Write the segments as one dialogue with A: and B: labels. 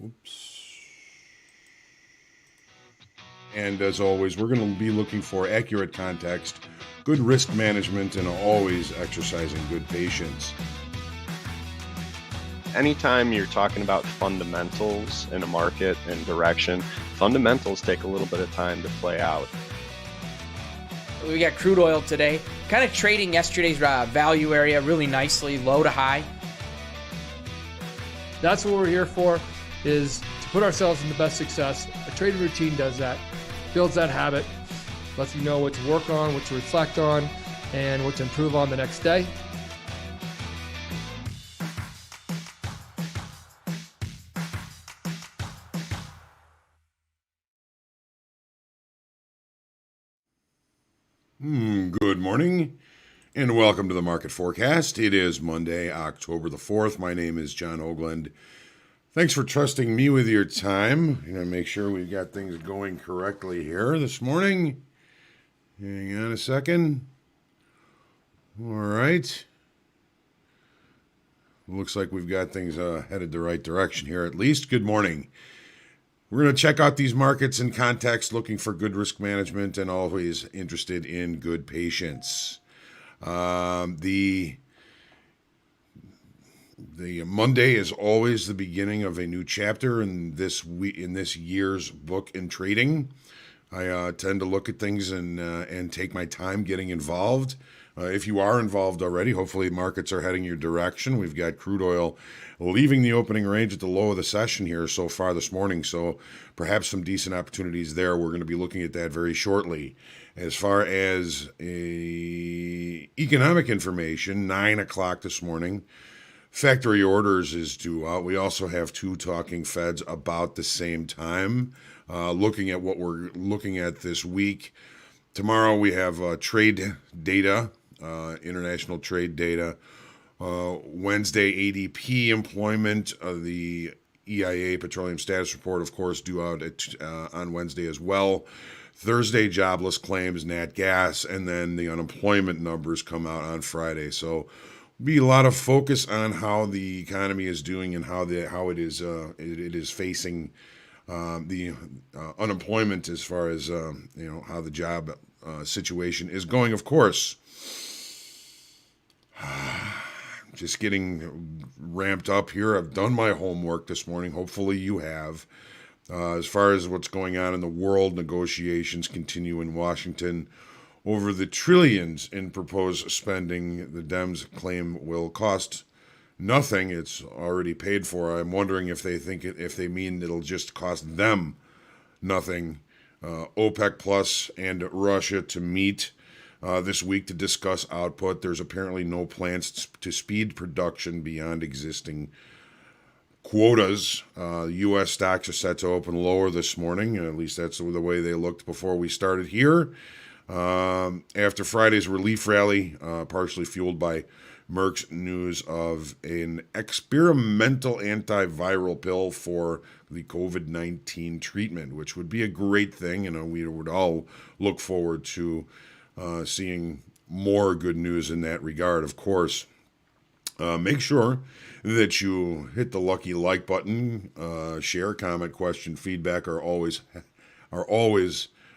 A: Oops. And as always, we're going to be looking for accurate context, good risk management, and always exercising good patience.
B: Anytime you're talking about fundamentals in a market and direction, fundamentals take a little bit of time to play out.
C: We got crude oil today, kind of trading yesterday's value area really nicely, low to high.
D: That's what we're here for, is to put ourselves in the best success. A trading routine does that, builds that habit, lets you know what to work on, what to reflect on, and what to improve on the next day.
A: Good morning and welcome to the Market Forecast. It is Monday, October the 4th. My name is John Hoagland. Thanks for trusting me with your time. I'm going to make sure we've got things going correctly here this morning. Hang on a second. All right. Looks like we've got things headed the right direction here at least. Good morning. We're going to check out these markets in context, looking for good risk management and always interested in good patience. The Monday is always the beginning of a new chapter in this year's book in trading. I tend to look at things and take my time getting involved. If you are involved already, hopefully markets are heading your direction. We've got crude oil leaving the opening range at the low of the session here so far this morning, so perhaps some decent opportunities there. We're going to be looking at that very shortly. As far as economic information, 9 o'clock this morning, factory orders is due out. We also have two talking Feds about the same time. Looking at what we're looking at this week, tomorrow we have trade data, international trade data. Wednesday, ADP employment, the EIA Petroleum Status Report, of course, due out on Wednesday as well. Thursday, jobless claims, nat gas, and then the unemployment numbers come out on Friday. So be a lot of focus on how the economy is doing and how it is facing the unemployment as far as how the job situation is going. Of course, just getting ramped up here. I've done my homework this morning. Hopefully you have. As far as what's going on in the world, negotiations continue in Washington over the trillions in proposed spending the Dems claim will cost nothing. It's already paid for. I'm wondering if they mean it'll just cost them nothing. OPEC Plus and Russia to meet this week to discuss output. There's apparently no plans to speed production beyond existing quotas. U.S. stocks are set to open lower this morning. At least that's the way they looked before we started here. After Friday's relief rally, partially fueled by Merck's news of an experimental antiviral pill for the COVID-19 treatment, which would be a great thing. We would all look forward to seeing more good news in that regard, of course. Make sure that you hit the lucky like button. Share, comment, question, feedback are always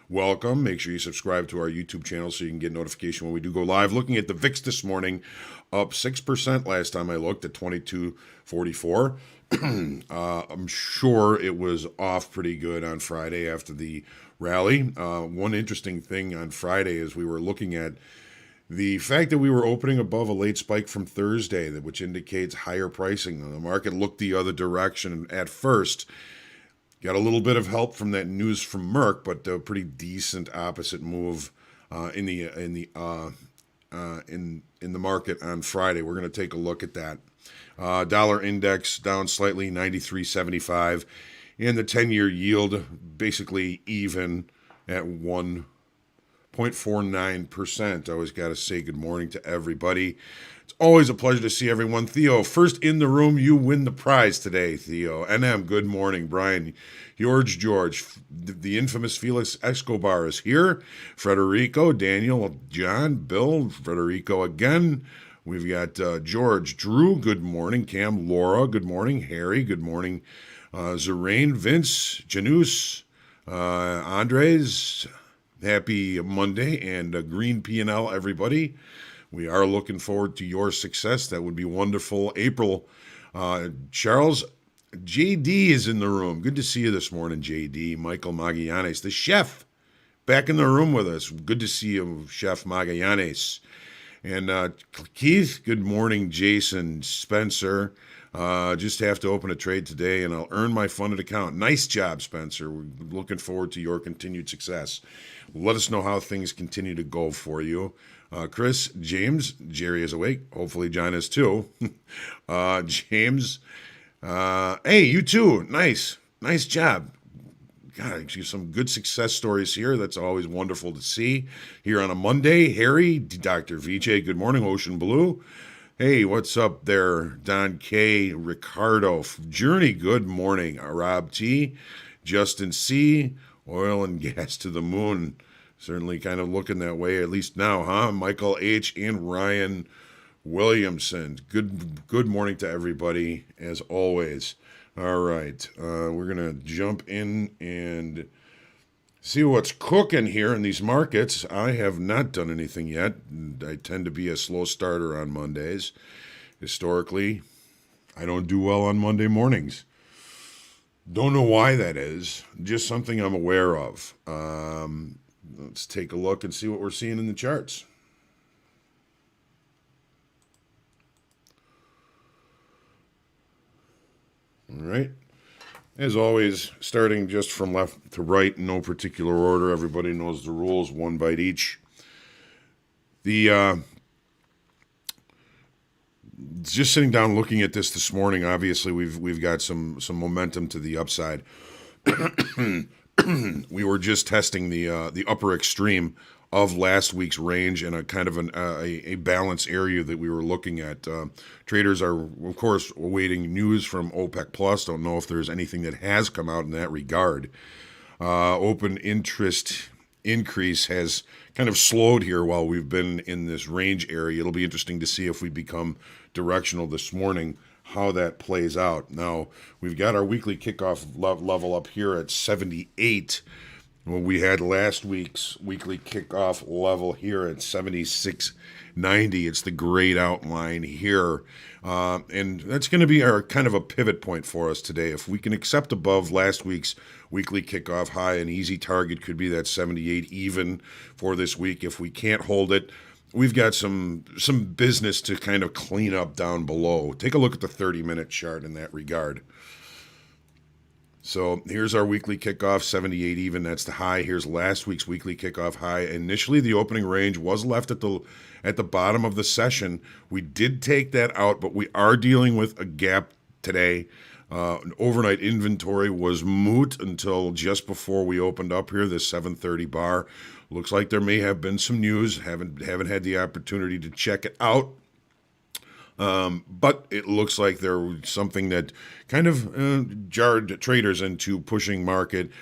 A: welcome. Make sure you subscribe to our YouTube channel so you can get notification when we do go live. Looking at the VIX this morning, up 6% last time I looked at 2244. I'm sure it was off pretty good on Friday after the rally. One interesting thing on Friday is we were looking at the fact that we were opening above a late spike from Thursday, which indicates higher pricing. The market looked the other direction at first. Got a little bit of help from that news from Merck, but a pretty decent opposite move in the market on Friday. We're going to take a look at that. Dollar index down slightly, 93.75, and the 10-year yield basically even at 1.49%. I always got to say good morning to everybody. It's always a pleasure to see everyone. Theo, first in the room, you win the prize today, Theo. NM, good morning. Brian, George, the infamous Felix Escobar is here. Federico, Daniel, John, Bill, Federico again. We've got George, Drew, good morning. Cam, Laura, good morning. Harry, good morning. Zerain, Vince, Janus, Andres, happy Monday, and Green P&L, everybody. We are looking forward to your success. That would be wonderful. April, Charles, JD is in the room. Good to see you this morning, JD. Michael Magallanes, the chef, back in the room with us. Good to see you, Chef Magallanes. And Keith, good morning. Jason, Spencer, just have to open a trade today and I'll earn my funded account. Nice job, Spencer. We're looking forward to your continued success. Let us know how things continue to go for you. Chris, James, Jerry is awake. Hopefully John is too. James, hey, you too. Nice job. God, some good success stories here. That's always wonderful to see here on a Monday. Harry, Dr. VJ, good morning. Ocean Blue. Hey, what's up there? Don K, Ricardo, Journey, good morning. Rob T, Justin C, oil and gas to the moon. Certainly kind of looking that way, at least now, huh? Michael H. and Ryan Williamson. Good morning to everybody, as always. All right, we're going to jump in and see what's cooking here in these markets. I have not done anything yet. I tend to be a slow starter on Mondays. Historically, I don't do well on Monday mornings. Don't know why that is. Just something I'm aware of. Let's take a look and see what we're seeing in the charts. All right. As always, starting just from left to right, in no particular order. Everybody knows the rules, one bite each. Just sitting down looking at this morning, obviously we've got some momentum to the upside. We were just testing the upper extreme of last week's range and a kind of a balance area that we were looking at. Traders are, of course, awaiting news from OPEC Plus. Don't know if there's anything that has come out in that regard. Open interest increase has kind of slowed here while we've been in this range area. It'll be interesting to see if we become directional this morning, how that plays out. Now, we've got our weekly kickoff level up here at 78. Well, we had last week's weekly kickoff level here at 76.90. It's the grayed outline here. And that's going to be our kind of a pivot point for us today. If we can accept above last week's weekly kickoff high, an easy target could be that 78 even for this week. If we can't hold it, we've got some business to kind of clean up down below. Take a look at the 30-minute chart in that regard. So here's our weekly kickoff, 78 even. That's the high. Here's last week's weekly kickoff high. Initially, the opening range was left at the bottom of the session. We did take that out, but we are dealing with a gap today. Overnight inventory was moot until just before we opened up here, this 7:30 bar. Looks like there may have been some news. Haven't had the opportunity to check it out. But it looks like there was something that kind of jarred traders into pushing market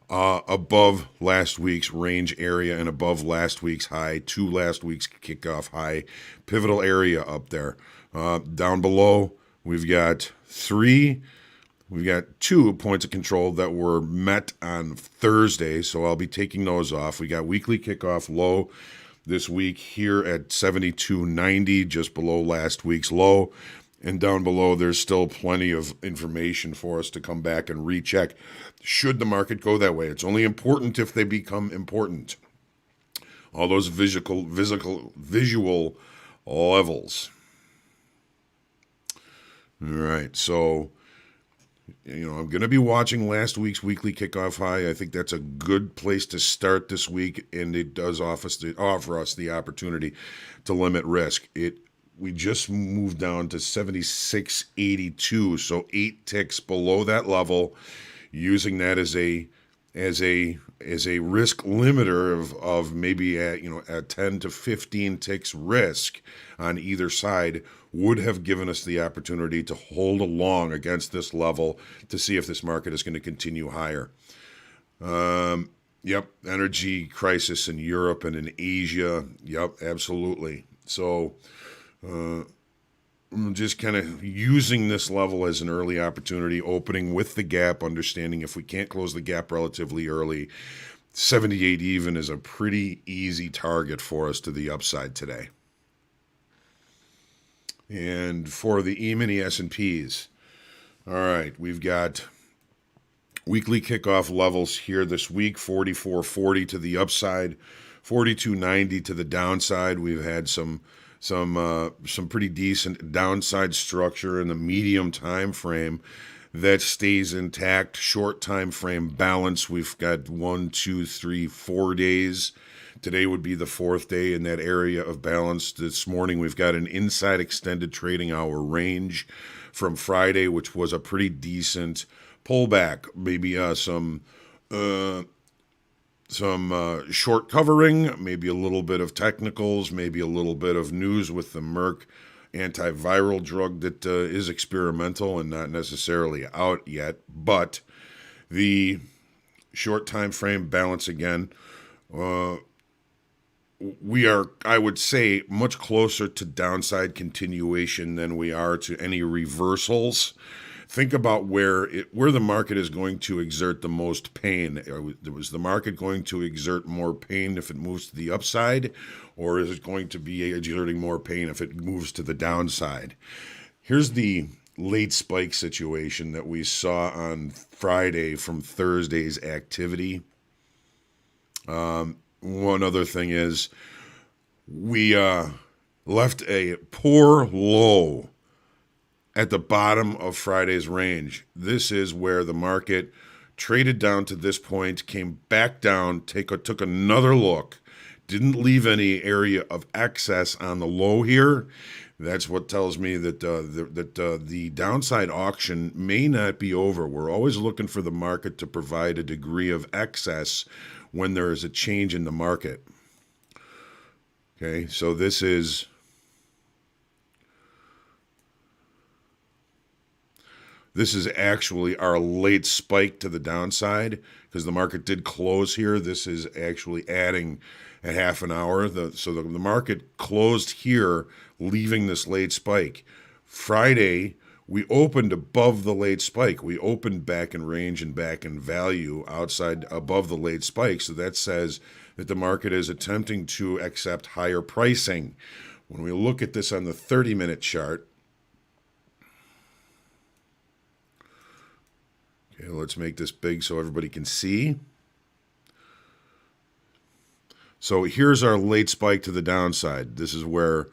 A: above last week's range area and above last week's high to last week's kickoff high. Pivotal area up there. Down below, we've got 2 points of control that were met on Thursday, so I'll be taking those off. We got weekly kickoff low this week here at 72.90, just below last week's low. And down below, there's still plenty of information for us to come back and recheck should the market go that way. It's only important if they become important. All those visual levels. All right, so I'm going to be watching last week's weekly kickoff high. I think that's a good place to start this week, and it does offer us the opportunity to limit risk. We just moved down to 76.82, so 8 ticks below that level, using that as a risk limiter of maybe a 10 to 15 ticks risk on either side would have given us the opportunity to hold along against this level to see if this market is going to continue higher. Yep, energy crisis in Europe and in Asia. Yep, absolutely. So I'm just kind of using this level as an early opportunity, opening with the gap, understanding if we can't close the gap relatively early, 78 even is a pretty easy target for us to the upside today. And for the E-mini S&Ps, all right, we've got weekly kickoff levels here this week, 44.40 to the upside, 42.90 to the downside. We've had some pretty decent downside structure in the medium time frame that stays intact. Short time frame balance, we've got 1, 2, 3, 4 days. Today would be the fourth day in that area of balance. This morning we've got an inside extended trading hour range from Friday, which was a pretty decent pullback. Maybe some short covering, maybe a little bit of technicals, maybe a little bit of news with the Merck antiviral drug that is experimental and not necessarily out yet. But the short time frame balance again, we are, I would say, much closer to downside continuation than we are to any reversals. Think about where the market is going to exert the most pain. Was the market going to exert more pain if it moves to the upside, or is it going to be exerting more pain if it moves to the downside? Here's the late spike situation that we saw on Friday from Thursday's activity. One other thing is we left a poor low at the bottom of Friday's range. This is where the market traded down to this point, came back down, took another look, didn't leave any area of excess on the low here. That's what tells me that the downside auction may not be over. We're always looking for the market to provide a degree of excess when there is a change in the market. Okay, so this is actually our late spike to the downside because the market did close here. This is actually adding a half an hour. So the market closed here, leaving this late spike. Friday, we opened above the late spike. We opened back in range and back in value outside above the late spike. So that says that the market is attempting to accept higher pricing. When we look at this on the 30-minute chart, okay, let's make this big so everybody can see. So here's our late spike to the downside. This is where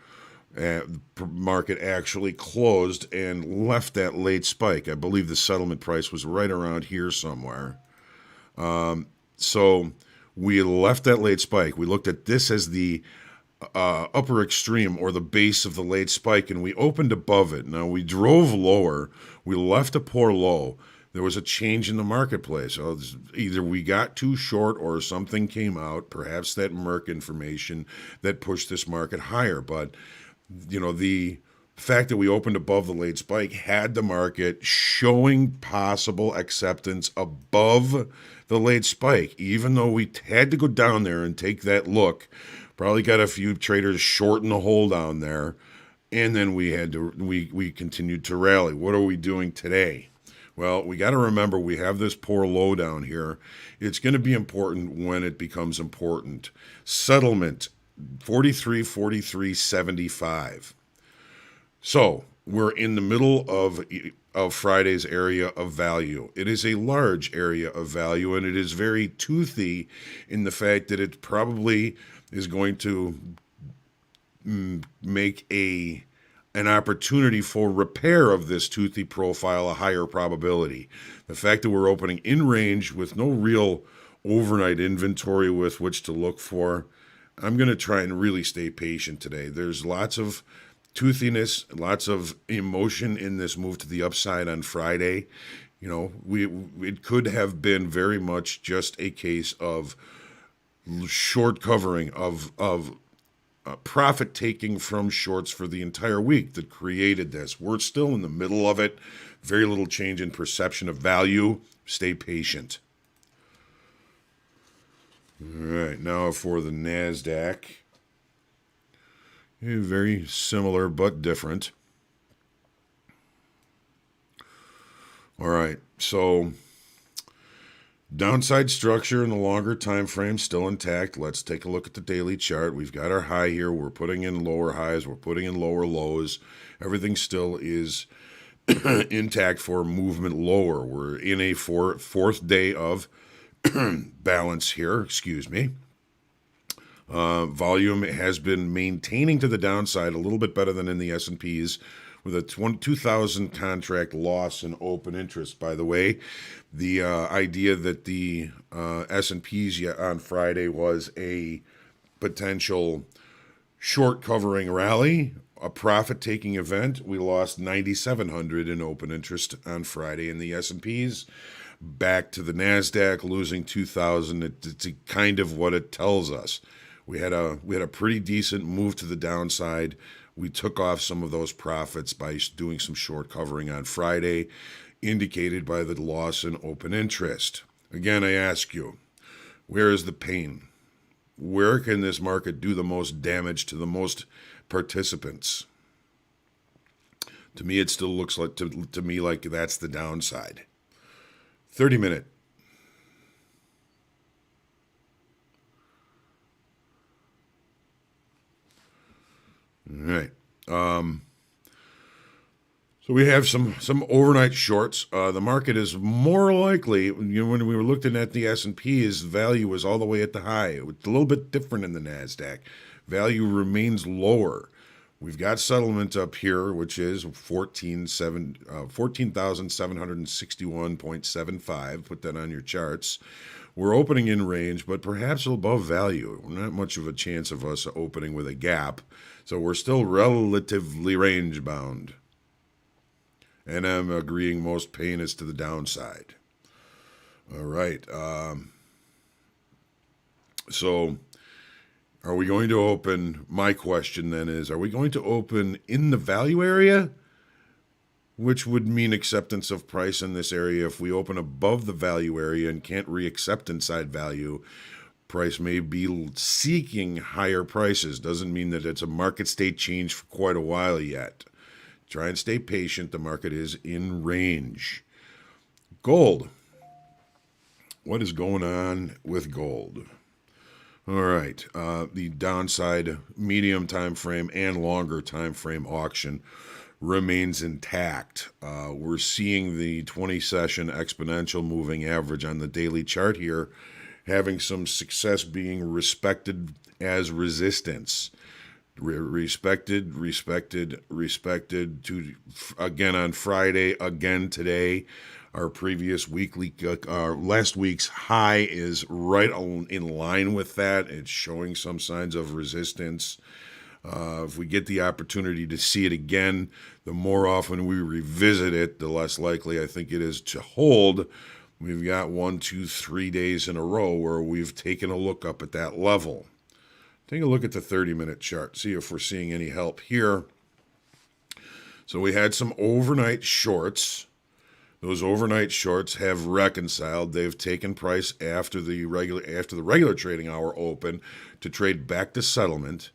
A: the market actually closed and left that late spike. I believe the settlement price was right around here somewhere. So we left that late spike. We looked at this as the upper extreme or the base of the late spike, and we opened above it. Now we drove lower. We left a poor low. There was a change in the marketplace. So either we got too short or something came out, perhaps that Merck information that pushed this market higher. But, you know, the fact that we opened above the late spike had the market showing possible acceptance above the late spike, even though we had to go down there and take that look. Probably got a few traders short in the hole down there, and then we continued to rally. What are we doing today? Well, we got to remember we have this poor low down here. It's going to be important when it becomes important. Settlement 43.75. So we're in the middle of Friday's area of value. It is a large area of value, and it is very toothy in the fact that it probably is going to make an opportunity for repair of this toothy profile a higher probability. The fact that we're opening in range with no real overnight inventory with which to look for, I'm going to try and really stay patient today. There's lots of toothiness, lots of emotion in this move to the upside on Friday. You know, it could have been very much just a case of short covering of profit taking from shorts for the entire week that created this. We're still in the middle of it. Very little change in perception of value. Stay patient. All right, now for the Nasdaq. Very similar but different. All right, so downside structure in the longer time frame still intact. Let's take a look at the daily chart. We've got our high here. We're putting in lower highs. We're putting in lower lows. Everything still is intact for movement lower. We're in a fourth day of balance here. Excuse me. Volume has been maintaining to the downside a little bit better than in the S&Ps, with a 2,000 contract loss in open interest. By the way, the idea that the S&Ps on Friday was a potential short covering rally, a profit taking event. We lost 9,700 in open interest on Friday in the S&Ps. Back to the Nasdaq losing 2,000. It's kind of what it tells us. We had a pretty decent move to the downside. We took off some of those profits by doing some short covering on Friday, indicated by the loss in open interest. Again, I ask you, where is the pain? Where can this market do the most damage to the most participants? To me, it still looks like to me like that's the downside. 30-minute. All right. So we have some overnight shorts. The market is more likely, when we were looking at the S&P's, value was all the way at the high. It's a little bit different in the Nasdaq. Value remains lower. We've got settlement up here, which is 14,761.75. Put that on your charts. We're opening in range, but perhaps above value. Not much of a chance of us opening with a gap. So we're still relatively range bound. And I'm agreeing most pain is to the downside. All right. So are we going to open? My question then is, are we going to open in the value area? Which would mean acceptance of price in this area. If we open above the value area and can't re-accept inside value, price may be seeking higher prices. Doesn't mean that it's a market state change for quite a while yet. Try and stay patient. The market is in range. Gold. What is going on with gold? All right. The downside medium time frame and longer time frame auction remains intact. We're seeing the 20-session exponential moving average on the daily chart here having some success being respected as resistance. Respected to again on Friday, again today. Our previous weekly, last week's high is right in line with that. It's showing some signs of resistance. If we get the opportunity to see it again, the more often we revisit it, the less likely I think it is to hold. We've got 1, 2, 3 days in a row where we've taken a look up at that level. Take a look at the 30-minute chart. See if we're seeing any help here. So we had some overnight shorts. Those overnight shorts have reconciled. They've taken price after the regular trading hour open to trade back to settlement.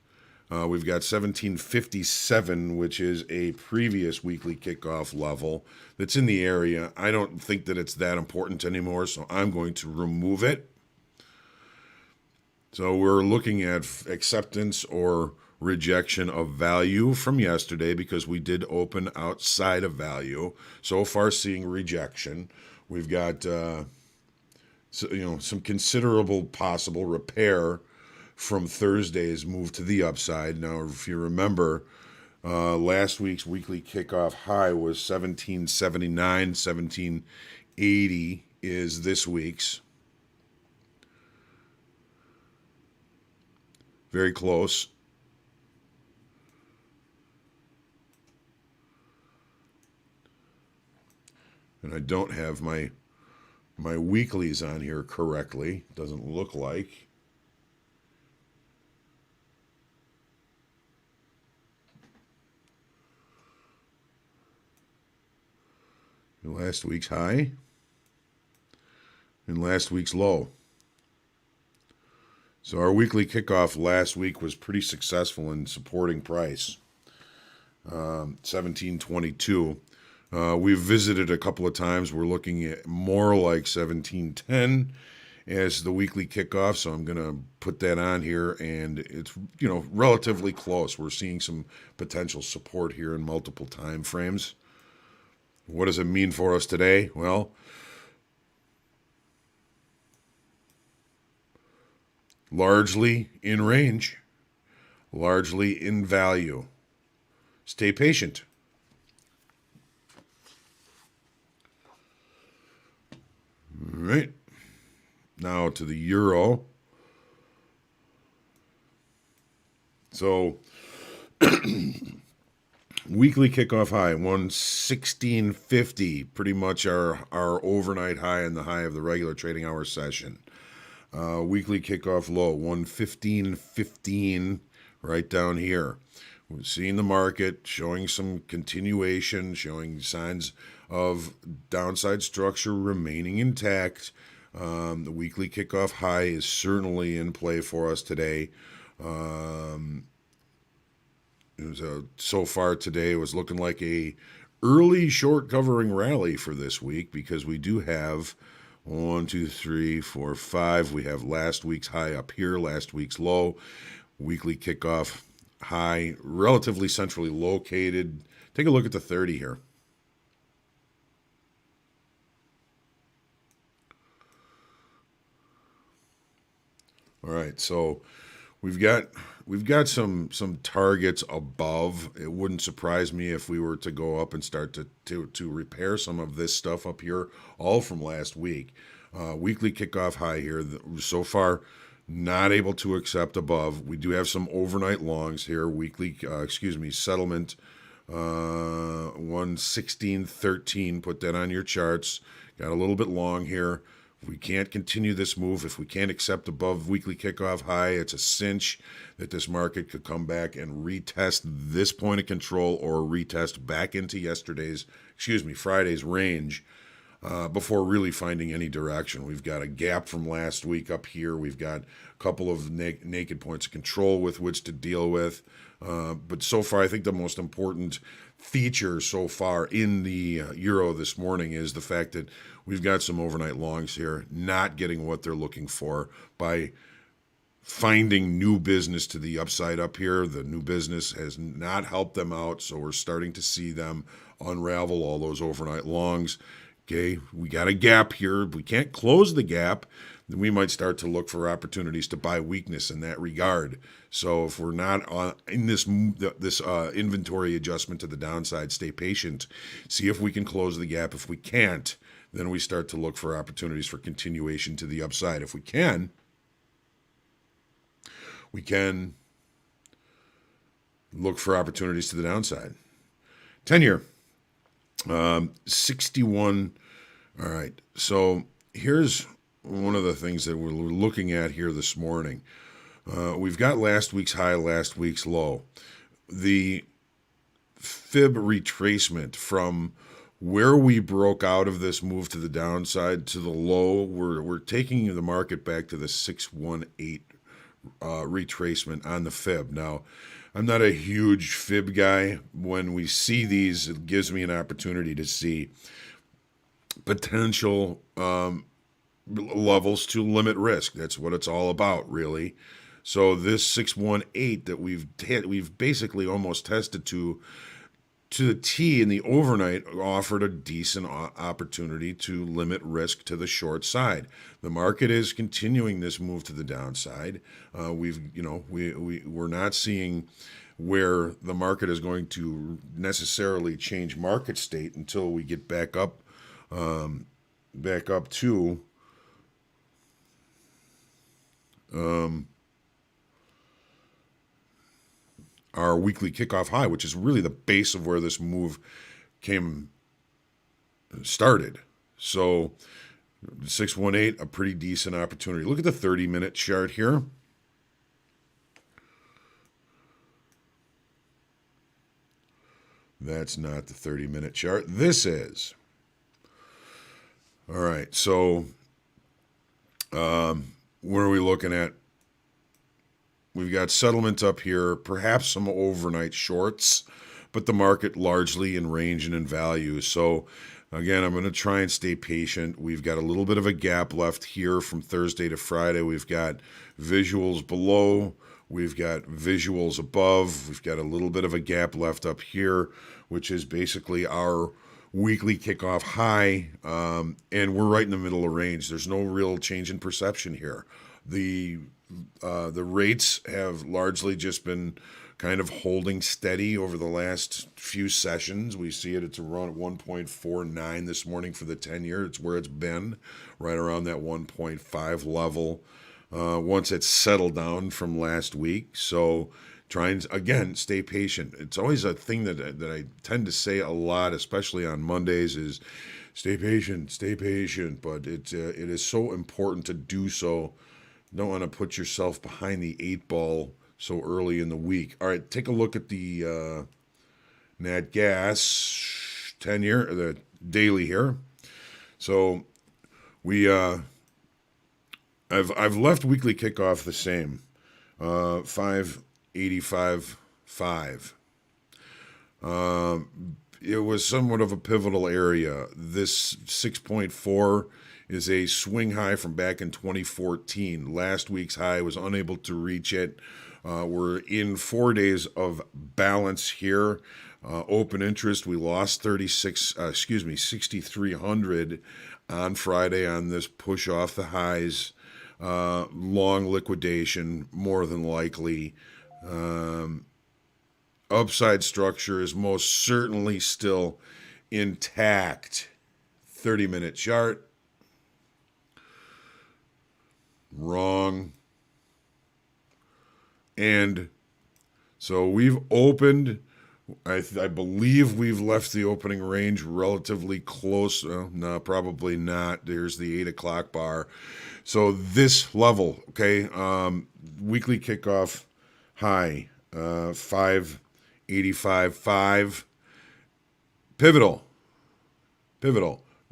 A: We've got 1757, which is a previous weekly kickoff level that's in the area. I don't think that it's that important anymore, so I'm going to remove it. So we're looking at acceptance or rejection of value from yesterday because we did open outside of value. So far, seeing rejection. We've got some considerable possible repair from Thursday's move to the upside. Now, if you remember, last week's weekly kickoff high was 1779, 1780 is this week's. Very close. And I don't have my weeklies on here correctly. Doesn't look like. Last week's high and last week's low. So our weekly kickoff last week was pretty successful in supporting price, 1722. We've visited a couple of times. We're looking at more like 1710 as the weekly kickoff, so I'm going to put that on here, and it's, relatively close. We're seeing some potential support here in multiple time frames. What does it mean for us today? Well, largely in range, largely in value. Stay patient. All right. Now to the euro. So weekly kickoff high 116.50, pretty much our overnight high and the high of the regular trading hour session. Weekly kickoff low 115.15, right down here. We're seeing the market showing some continuation, showing signs of downside structure remaining intact. The weekly kickoff high is certainly in play for us today. So far today, it was looking like a early short covering rally for this week, because we do have 1, 2, 3, 4, 5. We have last week's high up here, last week's low. Weekly kickoff high, relatively centrally located. Take a look at the 30 here. All right, so we've got some targets above. It wouldn't surprise me if we were to go up and start to repair some of this stuff up here, all from last week. Weekly kickoff high here. So far, not able to accept above. We do have some overnight longs here. Weekly, settlement 116.13. Put that on your charts. Got a little bit long here. If we can't continue this move, if we can't accept above weekly kickoff high, it's a cinch that this market could come back and retest this point of control, or retest back into Friday's range before really finding any direction. We've got a gap from last week up here. We've got a couple of naked points of control with which to deal with. But so far, I think the most important feature so far in the euro this morning is the fact that we've got some overnight longs here not getting what they're looking for by finding new business to the upside up here. The new business has not helped them out, so we're starting to see them unravel all those overnight longs. Okay, we got a gap here. If we can't close the gap, then we might start to look for opportunities to buy weakness in that regard. So if we're not in this inventory adjustment to the downside, stay patient. See if we can close the gap. If we can't, then we start to look for opportunities for continuation to the upside. If we can look for opportunities to the downside. 10-year, 61. All right, so here's one of the things that we're looking at here this morning. We've got last week's high, last week's low. The fib retracement from where we broke out of this move to the downside to the low, we're taking the market back to the 618 retracement on the fib. Now, I'm not a huge fib guy. When we see these, it gives me an opportunity to see potential levels to limit risk. That's what it's all about, really. So this 618 that we've basically almost tested to the T in the overnight, offered a decent opportunity to limit risk to the short side. The market is continuing this move to the downside. We're not seeing where the market is going to necessarily change market state until we get back up to our weekly kickoff high, which is really the base of where this move started. So 618, a pretty decent opportunity. Look at the 30-minute chart here. That's not the 30-minute chart. This is. All right, so where are we looking at we've got settlement up here, perhaps some overnight shorts, but the market largely in range and in value. So again, I'm going to try and stay patient. We've got a little bit of a gap left here from Thursday to Friday. We've got visuals below. We've got visuals above. We've got a little bit of a gap left up here, which is basically our weekly kickoff high. And we're right in the middle of range. There's no real change in perception here. The rates have largely just been kind of holding steady over the last few sessions. We see it, it's around 1.49 this morning for the 10-year. It's where it's been, right around that 1.5 level once it's settled down from last week. So try and, again, stay patient. It's always a thing that I tend to say a lot, especially on Mondays, is stay patient. But it is so important to do so. Don't want to put yourself behind the 8 ball so early in the week. All right, take a look at the Nat Gas 10-year, the daily here. So we I've left weekly kickoff the same, 585.5. It was somewhat of a pivotal area. This 6.4 is a swing high from back in 2014. Last week's high was unable to reach it. We're in 4 days of balance here. Open interest, we lost 6,300 on Friday on this push off the highs. Long liquidation, more than likely. Upside structure is most certainly still intact. 30-minute chart. Wrong. And so we've opened, I believe we've left the opening range relatively close. No, probably not. There's the 8 o'clock bar. So this level, okay, weekly kickoff high, 585.5. Pivotal.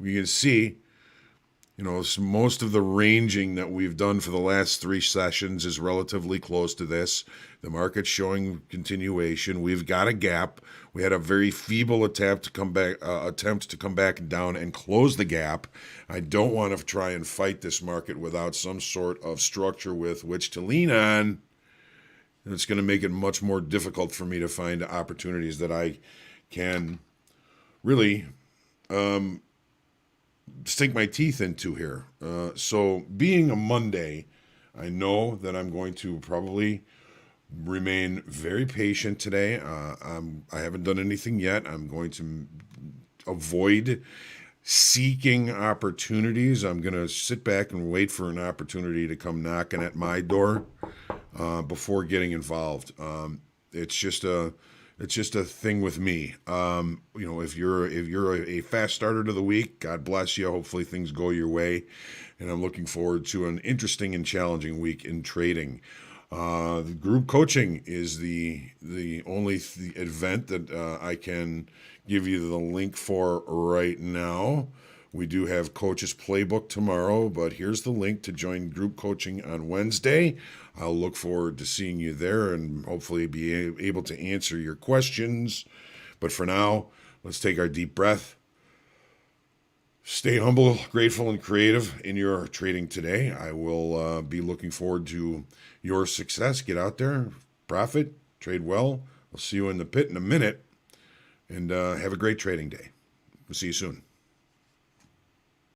A: You can see, most of the ranging that we've done for the last 3 sessions is relatively close to this. The market's showing continuation. We've got a gap. We had a very feeble attempt to come back down and close the gap. I don't want to try and fight this market without some sort of structure with which to lean on. And it's going to make it much more difficult for me to find opportunities that I can really sink my teeth into here. So being a Monday, I know that I'm going to probably remain very patient today. I haven't done anything yet. I'm going to avoid seeking opportunities. I'm going to sit back and wait for an opportunity to come knocking at my door before getting involved. It's just a thing with me. If you're a fast starter to the week, God bless you. Hopefully things go your way, and I'm looking forward to an interesting and challenging week in trading. The group coaching is the only event that I can give you the link for right now. We do have Coach's Playbook tomorrow, but here's the link to join group coaching on Wednesday. I'll look forward to seeing you there and hopefully be able to answer your questions. But for now, let's take our deep breath. Stay humble, grateful, and creative in your trading today. I will be looking forward to your success. Get out there, profit, trade well. I'll see you in the pit in a minute, and have a great trading day. We'll see you soon.